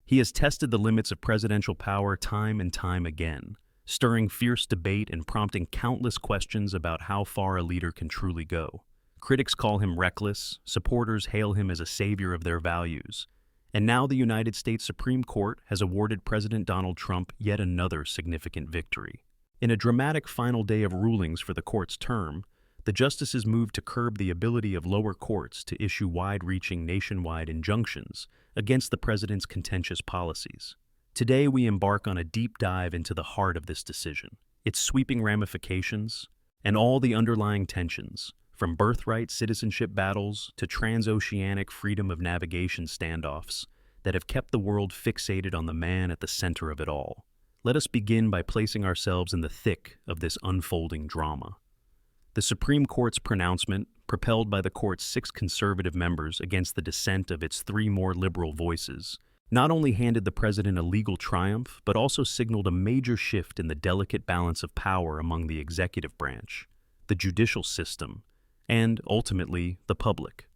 He has tested the limits of presidential power time and time again, stirring fierce debate and prompting countless questions about how far a leader can truly go. Critics call him reckless, supporters hail him as a savior of their values, and now the United States Supreme Court has awarded President Donald Trump yet another significant victory. In a dramatic final day of rulings for the court's term, the justices moved to curb the ability of lower courts to issue wide-reaching nationwide injunctions against the president's contentious policies. Today we embark on a deep dive into the heart of this decision, its sweeping ramifications, and all the underlying tensions, from birthright citizenship battles to transoceanic freedom of navigation standoffs that have kept the world fixated on the man at the center of it all. Let us begin by placing ourselves in the thick of this unfolding drama. The Supreme Court's pronouncement, propelled by the court's 6 conservative members against the dissent of its 3 more liberal voices, not only handed the president a legal triumph, but also signaled a major shift in the delicate balance of power among the executive branch, the judicial system, and, ultimately, the public.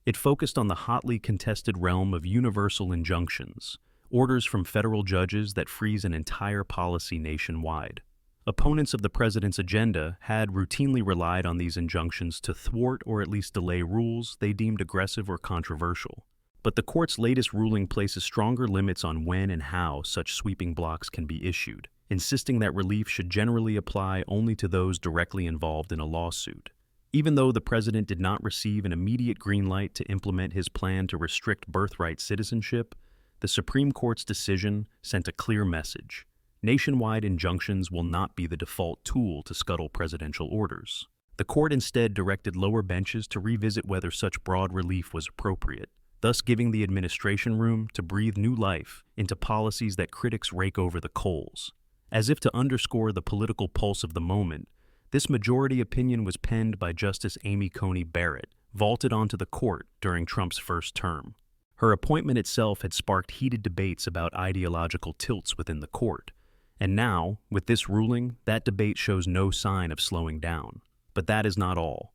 It focused on the hotly contested realm of universal injunctions, orders from federal judges that freeze an entire policy nationwide. Opponents of the president's agenda had routinely relied on these injunctions to thwart or at least delay rules they deemed aggressive or controversial. But the court's latest ruling places stronger limits on when and how such sweeping blocks can be issued, insisting that relief should generally apply only to those directly involved in a lawsuit. Even though the president did not receive an immediate green light to implement his plan to restrict birthright citizenship, the Supreme Court's decision sent a clear message. Nationwide injunctions will not be the default tool to scuttle presidential orders. The court instead directed lower benches to revisit whether such broad relief was appropriate, thus giving the administration room to breathe new life into policies that critics rake over the coals. As if to underscore the political pulse of the moment, this majority opinion was penned by Justice Amy Coney Barrett, vaulted onto the court during Trump's first term. Her appointment itself had sparked heated debates about ideological tilts within the court, and now, with this ruling, that debate shows no sign of slowing down. But that is not all.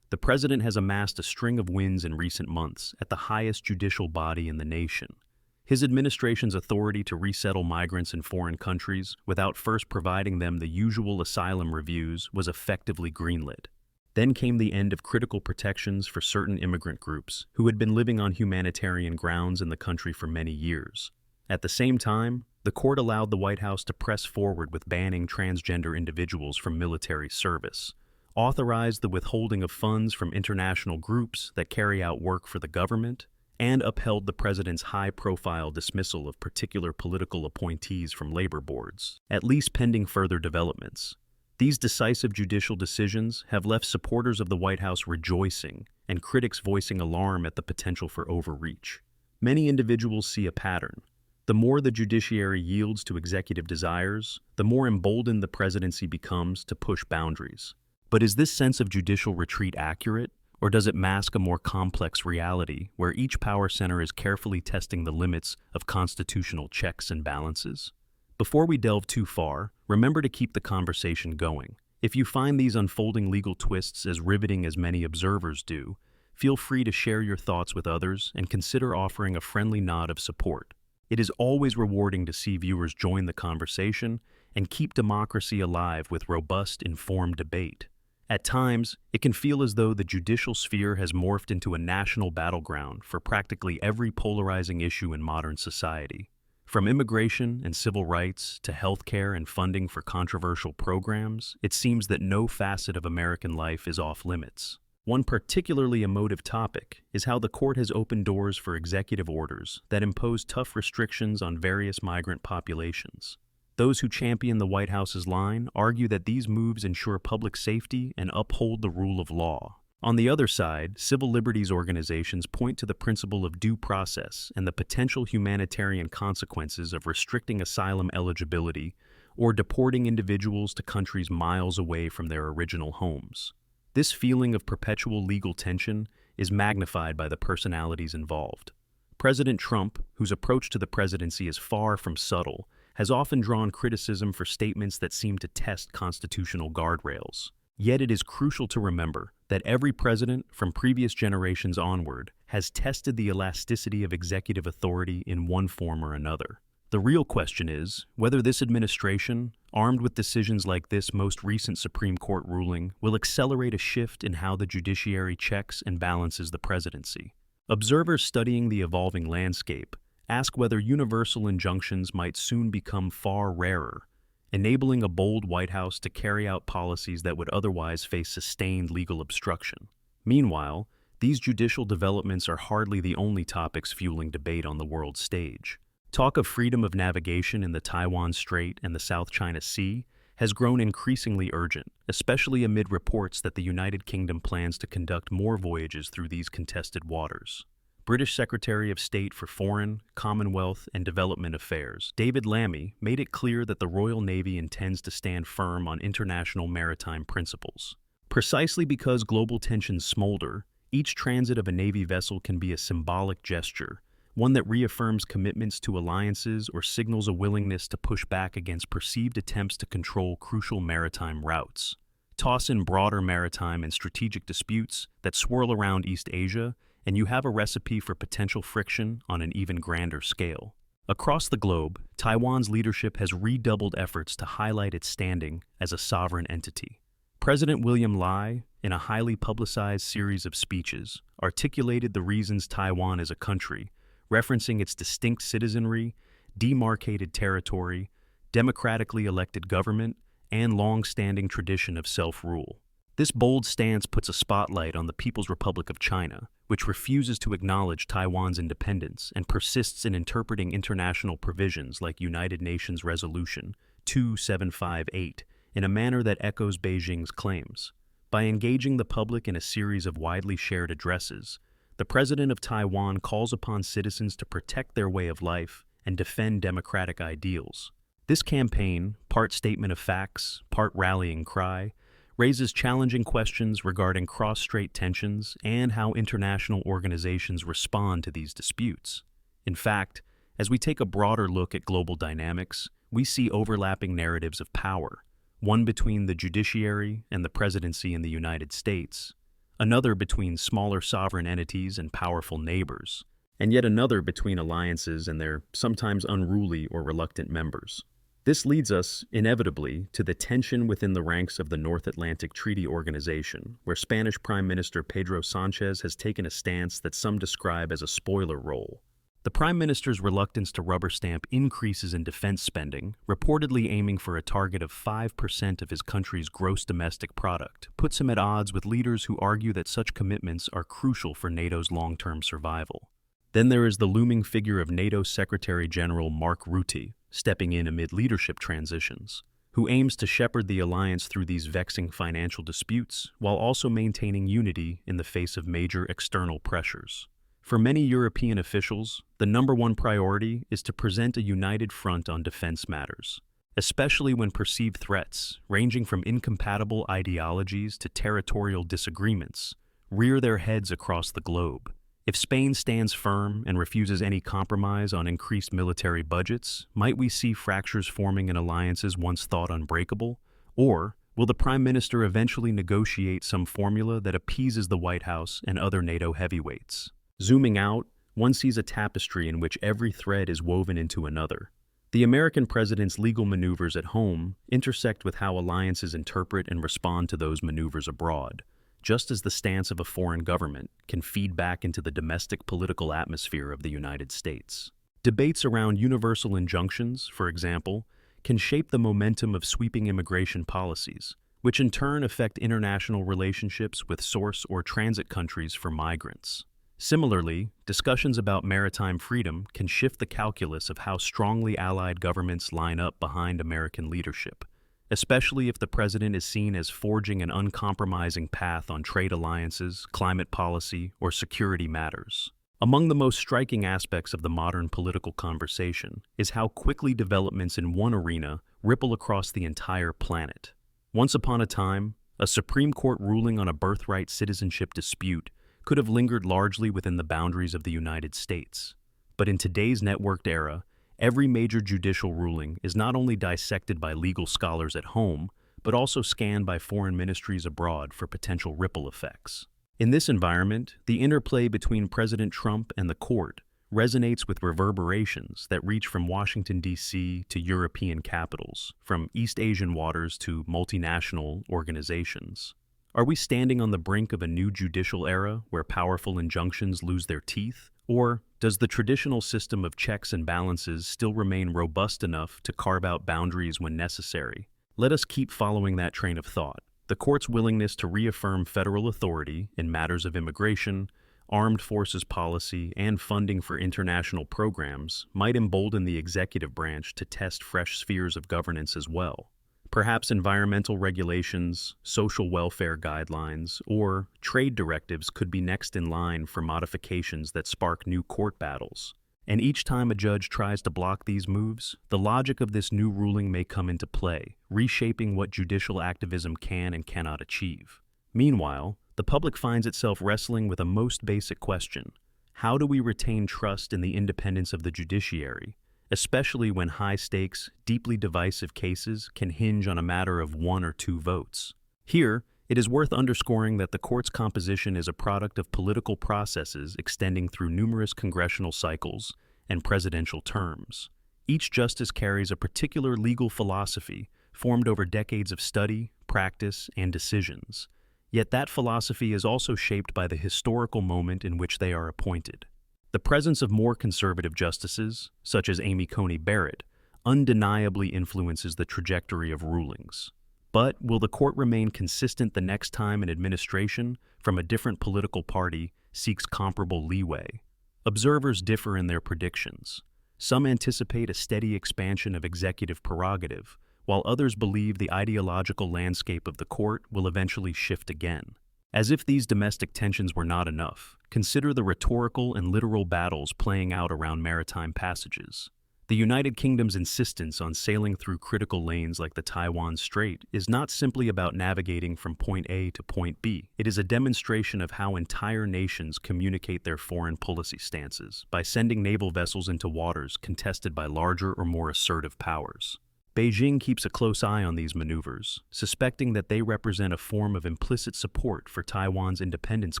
The president has amassed a string of wins in recent months at the highest judicial body in the nation. His administration's authority to resettle migrants in foreign countries without first providing them the usual asylum reviews was effectively greenlit. Then came the end of critical protections for certain immigrant groups who had been living on humanitarian grounds in the country for many years. At the same time, the court allowed the White House to press forward with banning transgender individuals from military service, authorized the withholding of funds from international groups that carry out work for the government, and upheld the president's high-profile dismissal of particular political appointees from labor boards, at least pending further developments. These decisive judicial decisions have left supporters of the White House rejoicing and critics voicing alarm at the potential for overreach. Many individuals see a pattern. The more the judiciary yields to executive desires, the more emboldened the presidency becomes to push boundaries. But is this sense of judicial retreat accurate? Or does it mask a more complex reality where each power center is carefully testing the limits of constitutional checks and balances? Before we delve too far, remember to keep the conversation going. If you find these unfolding legal twists as riveting as many observers do, feel free to share your thoughts with others and consider offering a friendly nod of support. It is always rewarding to see viewers join the conversation and keep democracy alive with robust, informed debate. At times, it can feel as though the judicial sphere has morphed into a national battleground for practically every polarizing issue in modern society. From immigration and civil rights to healthcare and funding for controversial programs, it seems that no facet of American life is off limits. One particularly emotive topic is how the court has opened doors for executive orders that impose tough restrictions on various migrant populations. Those who champion the White House's line argue that these moves ensure public safety and uphold the rule of law. On the other side, civil liberties organizations point to the principle of due process and the potential humanitarian consequences of restricting asylum eligibility or deporting individuals to countries miles away from their original homes. This feeling of perpetual legal tension is magnified by the personalities involved. President Trump, whose approach to the presidency is far from subtle, has often drawn criticism for statements that seem to test constitutional guardrails. Yet it is crucial to remember that every president from previous generations onward has tested the elasticity of executive authority in one form or another. The real question is whether this administration, armed with decisions like this most recent Supreme Court ruling, will accelerate a shift in how the judiciary checks and balances the presidency. Observers studying the evolving landscape ask whether universal injunctions might soon become far rarer, enabling a bold White House to carry out policies that would otherwise face sustained legal obstruction. Meanwhile, these judicial developments are hardly the only topics fueling debate on the world stage. Talk of freedom of navigation in the Taiwan Strait and the South China Sea has grown increasingly urgent, especially amid reports that the United Kingdom plans to conduct more voyages through these contested waters. British Secretary of State for Foreign, Commonwealth, and Development Affairs, David Lammy, made it clear that the Royal Navy intends to stand firm on international maritime principles. Precisely because global tensions smolder, each transit of a Navy vessel can be a symbolic gesture, one that reaffirms commitments to alliances or signals a willingness to push back against perceived attempts to control crucial maritime routes. Toss in broader maritime and strategic disputes that swirl around East Asia, and you have a recipe for potential friction on an even grander scale. Across the globe, Taiwan's leadership has redoubled efforts to highlight its standing as a sovereign entity. President William Lai, in a highly publicized series of speeches, articulated the reasons Taiwan is a country, referencing its distinct citizenry, demarcated territory, democratically elected government, and long-standing tradition of self-rule. This bold stance puts a spotlight on the People's Republic of China, which refuses to acknowledge Taiwan's independence and persists in interpreting international provisions like United Nations Resolution 2758 in a manner that echoes Beijing's claims. By engaging the public in a series of widely shared addresses, the President of Taiwan calls upon citizens to protect their way of life and defend democratic ideals. This campaign, part statement of facts, part rallying cry, raises challenging questions regarding cross-strait tensions and how international organizations respond to these disputes. In fact, as we take a broader look at global dynamics, we see overlapping narratives of power, one between the judiciary and the presidency in the United States, another between smaller sovereign entities and powerful neighbors, and yet another between alliances and their sometimes unruly or reluctant members. This leads us, inevitably, to the tension within the ranks of the North Atlantic Treaty Organization, where Spanish Prime Minister Pedro Sánchez has taken a stance that some describe as a spoiler role. The Prime Minister's reluctance to rubber stamp increases in defense spending, reportedly aiming for a target of 5% of his country's gross domestic product, puts him at odds with leaders who argue that such commitments are crucial for NATO's long-term survival. Then there is the looming figure of NATO Secretary General Mark Rutte, stepping in amid leadership transitions, who aims to shepherd the alliance through these vexing financial disputes while also maintaining unity in the face of major external pressures. For many European officials, the number one priority is to present a united front on defense matters, especially when perceived threats, ranging from incompatible ideologies to territorial disagreements, rear their heads across the globe. If Spain stands firm and refuses any compromise on increased military budgets, might we see fractures forming in alliances once thought unbreakable? Or will the Prime Minister eventually negotiate some formula that appeases the White House and other NATO heavyweights? Zooming out, one sees a tapestry in which every thread is woven into another. The American president's legal maneuvers at home intersect with how alliances interpret and respond to those maneuvers abroad, just as the stance of a foreign government can feed back into the domestic political atmosphere of the United States. Debates around universal injunctions, for example, can shape the momentum of sweeping immigration policies, which in turn affect international relationships with source or transit countries for migrants. Similarly, discussions about maritime freedom can shift the calculus of how strongly allied governments line up behind American leadership, especially if the president is seen as forging an uncompromising path on trade alliances, climate policy, or security matters. Among the most striking aspects of the modern political conversation is how quickly developments in one arena ripple across the entire planet. Once upon a time, a Supreme Court ruling on a birthright citizenship dispute could have lingered largely within the boundaries of the United States. But in today's networked era, every major judicial ruling is not only dissected by legal scholars at home, but also scanned by foreign ministries abroad for potential ripple effects. In this environment, the interplay between President Trump and the court resonates with reverberations that reach from Washington, D.C. to European capitals, from East Asian waters to multinational organizations. Are we standing on the brink of a new judicial era where powerful injunctions lose their teeth? Or does the traditional system of checks and balances still remain robust enough to carve out boundaries when necessary? Let us keep following that train of thought. The court's willingness to reaffirm federal authority in matters of immigration, armed forces policy, and funding for international programs might embolden the executive branch to test fresh spheres of governance as well. Perhaps environmental regulations, social welfare guidelines, or trade directives could be next in line for modifications that spark new court battles. And each time a judge tries to block these moves, the logic of this new ruling may come into play, reshaping what judicial activism can and cannot achieve. Meanwhile, the public finds itself wrestling with a most basic question: how do we retain trust in the independence of the judiciary, especially when high-stakes, deeply divisive cases can hinge on a matter of 1 or 2 votes? Here, it is worth underscoring that the court's composition is a product of political processes extending through numerous congressional cycles and presidential terms. Each justice carries a particular legal philosophy formed over decades of study, practice, and decisions. Yet that philosophy is also shaped by the historical moment in which they are appointed. The presence of more conservative justices, such as Amy Coney Barrett, undeniably influences the trajectory of rulings. But will the court remain consistent the next time an administration from a different political party seeks comparable leeway? Observers differ in their predictions. Some anticipate a steady expansion of executive prerogative, while others believe the ideological landscape of the court will eventually shift again. As if these domestic tensions were not enough, consider the rhetorical and literal battles playing out around maritime passages. The United Kingdom's insistence on sailing through critical lanes like the Taiwan Strait is not simply about navigating from point A to point B. It is a demonstration of how entire nations communicate their foreign policy stances by sending naval vessels into waters contested by larger or more assertive powers. Beijing keeps a close eye on these maneuvers, suspecting that they represent a form of implicit support for Taiwan's independence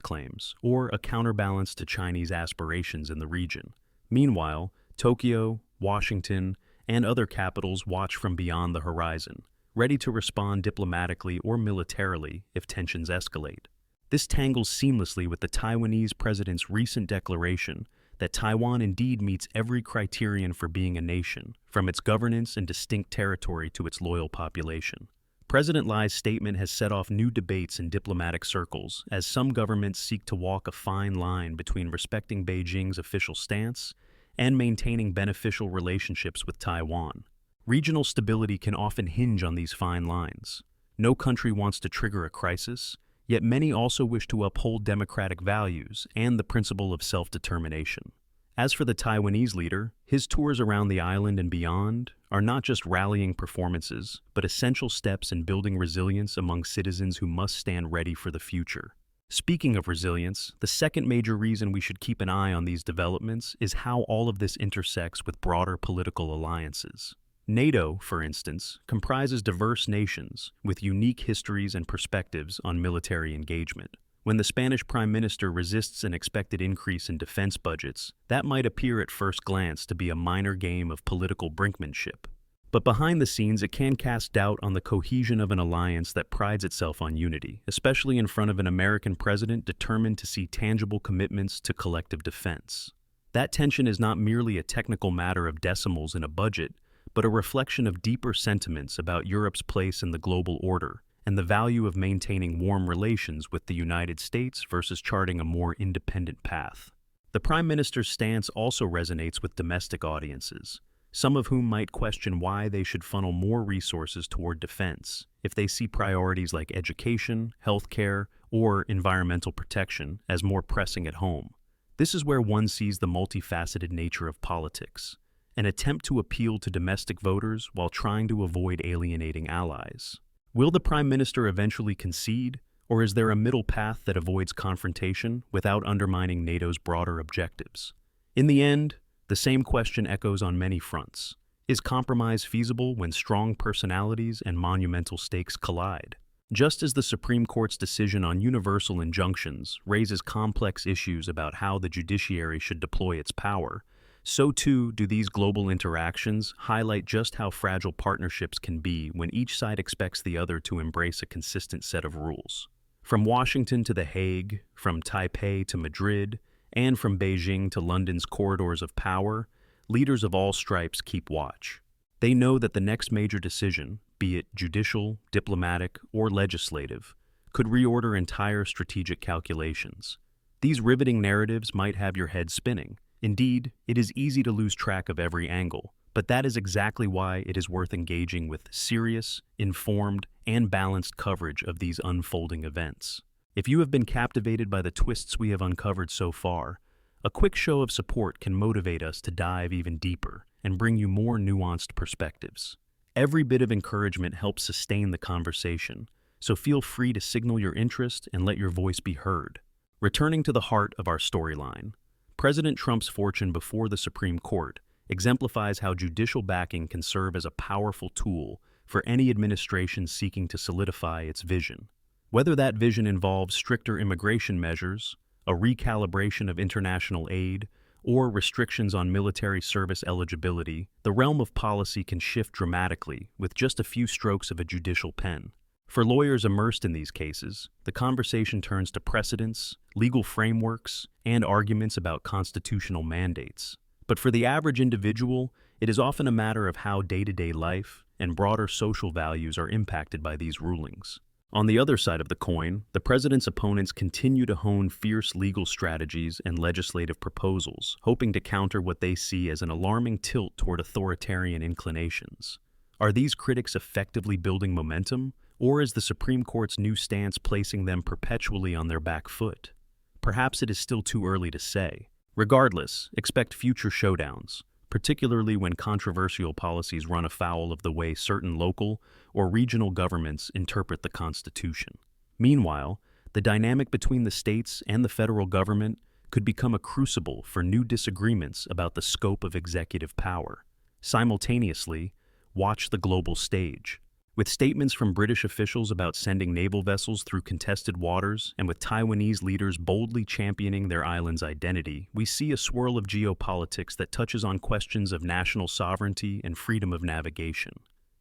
claims or a counterbalance to Chinese aspirations in the region. Meanwhile, Tokyo, Washington, and other capitals watch from beyond the horizon, ready to respond diplomatically or militarily if tensions escalate. This tangles seamlessly with the Taiwanese president's recent declaration that Taiwan indeed meets every criterion for being a nation, from its governance and distinct territory to its loyal population. President Li's statement has set off new debates in diplomatic circles as some governments seek to walk a fine line between respecting Beijing's official stance and maintaining beneficial relationships with Taiwan. Regional stability can often hinge on these fine lines. No country wants to trigger a crisis, yet many also wish to uphold democratic values and the principle of self-determination. As for the Taiwanese leader, his tours around the island and beyond are not just rallying performances, but essential steps in building resilience among citizens who must stand ready for the future. Speaking of resilience, the second major reason we should keep an eye on these developments is how all of this intersects with broader political alliances. NATO, for instance, comprises diverse nations with unique histories and perspectives on military engagement. When the Spanish Prime Minister resists an expected increase in defense budgets, that might appear at first glance to be a minor game of political brinkmanship. But behind the scenes, it can cast doubt on the cohesion of an alliance that prides itself on unity, especially in front of an American president determined to see tangible commitments to collective defense. That tension is not merely a technical matter of decimals in a budget, but a reflection of deeper sentiments about Europe's place in the global order and the value of maintaining warm relations with the United States versus charting a more independent path. The Prime Minister's stance also resonates with domestic audiences, some of whom might question why they should funnel more resources toward defense if they see priorities like education, healthcare, or environmental protection as more pressing at home. This is where one sees the multifaceted nature of politics, an attempt to appeal to domestic voters while trying to avoid alienating allies. Will the Prime Minister eventually concede, or is there a middle path that avoids confrontation without undermining NATO's broader objectives? In the end, the same question echoes on many fronts. Is compromise feasible when strong personalities and monumental stakes collide? Just as the Supreme Court's decision on universal injunctions raises complex issues about how the judiciary should deploy its power, so too do these global interactions highlight just how fragile partnerships can be when each side expects the other to embrace a consistent set of rules. From Washington to The Hague, from Taipei to Madrid, and from Beijing to London's corridors of power, leaders of all stripes keep watch. They know that the next major decision, be it judicial, diplomatic, or legislative, could reorder entire strategic calculations. These riveting narratives might have your head spinning. Indeed, it is easy to lose track of every angle, but that is exactly why it is worth engaging with serious, informed, and balanced coverage of these unfolding events. If you have been captivated by the twists we have uncovered so far, a quick show of support can motivate us to dive even deeper and bring you more nuanced perspectives. Every bit of encouragement helps sustain the conversation, so feel free to signal your interest and let your voice be heard. Returning to the heart of our storyline, President Trump's fortune before the Supreme Court exemplifies how judicial backing can serve as a powerful tool for any administration seeking to solidify its vision. Whether that vision involves stricter immigration measures, a recalibration of international aid, or restrictions on military service eligibility, the realm of policy can shift dramatically with just a few strokes of a judicial pen. For lawyers immersed in these cases, the conversation turns to precedents, legal frameworks, and arguments about constitutional mandates. But for the average individual, it is often a matter of how day-to-day life and broader social values are impacted by these rulings. On the other side of the coin, the president's opponents continue to hone fierce legal strategies and legislative proposals, hoping to counter what they see as an alarming tilt toward authoritarian inclinations. Are these critics effectively building momentum, or is the Supreme Court's new stance placing them perpetually on their back foot? Perhaps it is still too early to say. Regardless, expect future showdowns, particularly when controversial policies run afoul of the way certain local or regional governments interpret the Constitution. Meanwhile, the dynamic between the states and the federal government could become a crucible for new disagreements about the scope of executive power. Simultaneously, watch the global stage. With statements from British officials about sending naval vessels through contested waters and with Taiwanese leaders boldly championing their island's identity, we see a swirl of geopolitics that touches on questions of national sovereignty and freedom of navigation.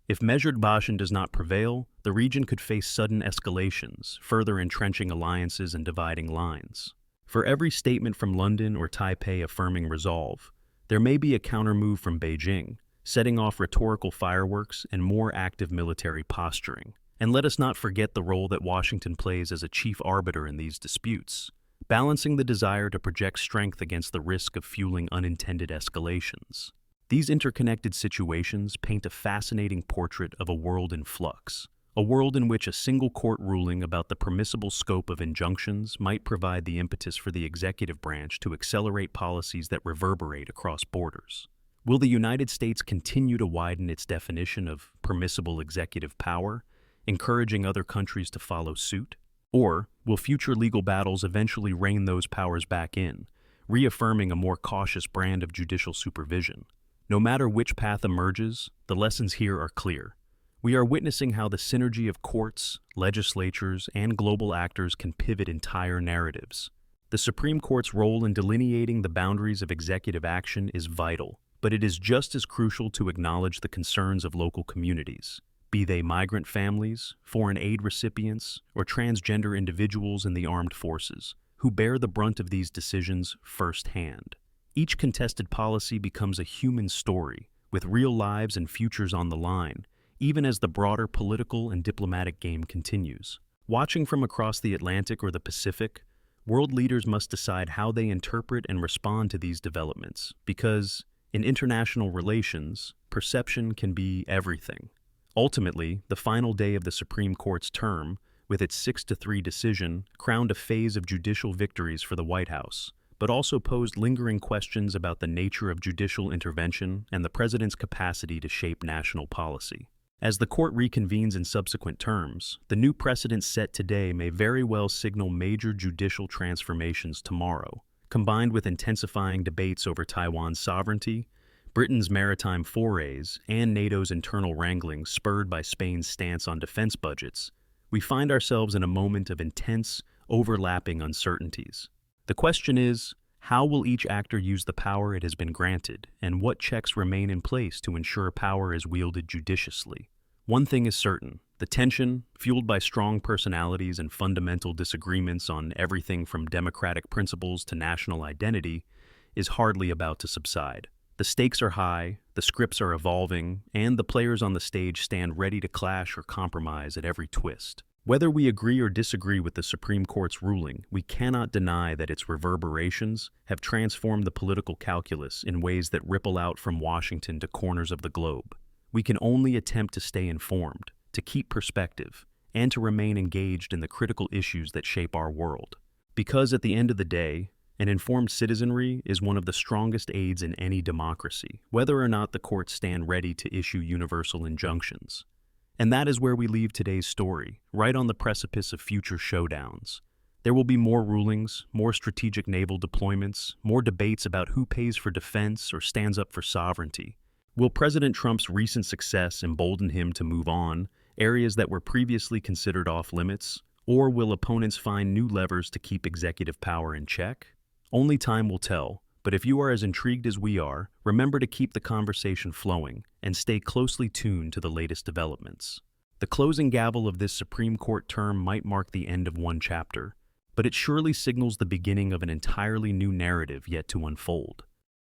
If measured caution does not prevail, the region could face sudden escalations, further entrenching alliances and dividing lines. For every statement from London or Taipei affirming resolve, there may be a countermove from Beijing, setting off rhetorical fireworks and more active military posturing. And let us not forget the role that Washington plays as a chief arbiter in these disputes, balancing the desire to project strength against the risk of fueling unintended escalations. These interconnected situations paint a fascinating portrait of a world in flux, a world in which a single court ruling about the permissible scope of injunctions might provide the impetus for the executive branch to accelerate policies that reverberate across borders. Will the United States continue to widen its definition of permissible executive power, encouraging other countries to follow suit? Or will future legal battles eventually rein those powers back in, reaffirming a more cautious brand of judicial supervision? No matter which path emerges, the lessons here are clear. We are witnessing how the synergy of courts, legislatures, and global actors can pivot entire narratives. The Supreme Court's role in delineating the boundaries of executive action is vital, but it is just as crucial to acknowledge the concerns of local communities, be they migrant families, foreign aid recipients, or transgender individuals in the armed forces, who bear the brunt of these decisions firsthand. Each contested policy becomes a human story, with real lives and futures on the line, even as the broader political and diplomatic game continues. Watching from across the Atlantic or the Pacific, world leaders must decide how they interpret and respond to these developments, because in international relations, perception can be everything. Ultimately, the final day of the Supreme Court's term, with its 6-3 decision, crowned a phase of judicial victories for the White House, but also posed lingering questions about the nature of judicial intervention and the president's capacity to shape national policy. As the court reconvenes in subsequent terms, the new precedent set today may very well signal major judicial transformations tomorrow. Combined with intensifying debates over Taiwan's sovereignty, Britain's maritime forays, and NATO's internal wranglings spurred by Spain's stance on defense budgets, we find ourselves in a moment of intense, overlapping uncertainties. The question is, how will each actor use the power it has been granted, and what checks remain in place to ensure power is wielded judiciously? One thing is certain: the tension, fueled by strong personalities and fundamental disagreements on everything from democratic principles to national identity, is hardly about to subside. The stakes are high, the scripts are evolving, and the players on the stage stand ready to clash or compromise at every twist. Whether we agree or disagree with the Supreme Court's ruling, we cannot deny that its reverberations have transformed the political calculus in ways that ripple out from Washington to corners of the globe. We can only attempt to stay informed, to keep perspective, and to remain engaged in the critical issues that shape our world. Because at the end of the day, an informed citizenry is one of the strongest aids in any democracy, whether or not the courts stand ready to issue universal injunctions. And that is where we leave today's story, right on the precipice of future showdowns. There will be more rulings, more strategic naval deployments, more debates about who pays for defense or stands up for sovereignty. Will President Trump's recent success embolden him to move on areas that were previously considered off-limits, or will opponents find new levers to keep executive power in check? Only time will tell. But if you are as intrigued as we are, remember to keep the conversation flowing and stay closely tuned to the latest developments. The closing gavel of this Supreme Court term might mark the end of one chapter, but it surely signals the beginning of an entirely new narrative yet to unfold.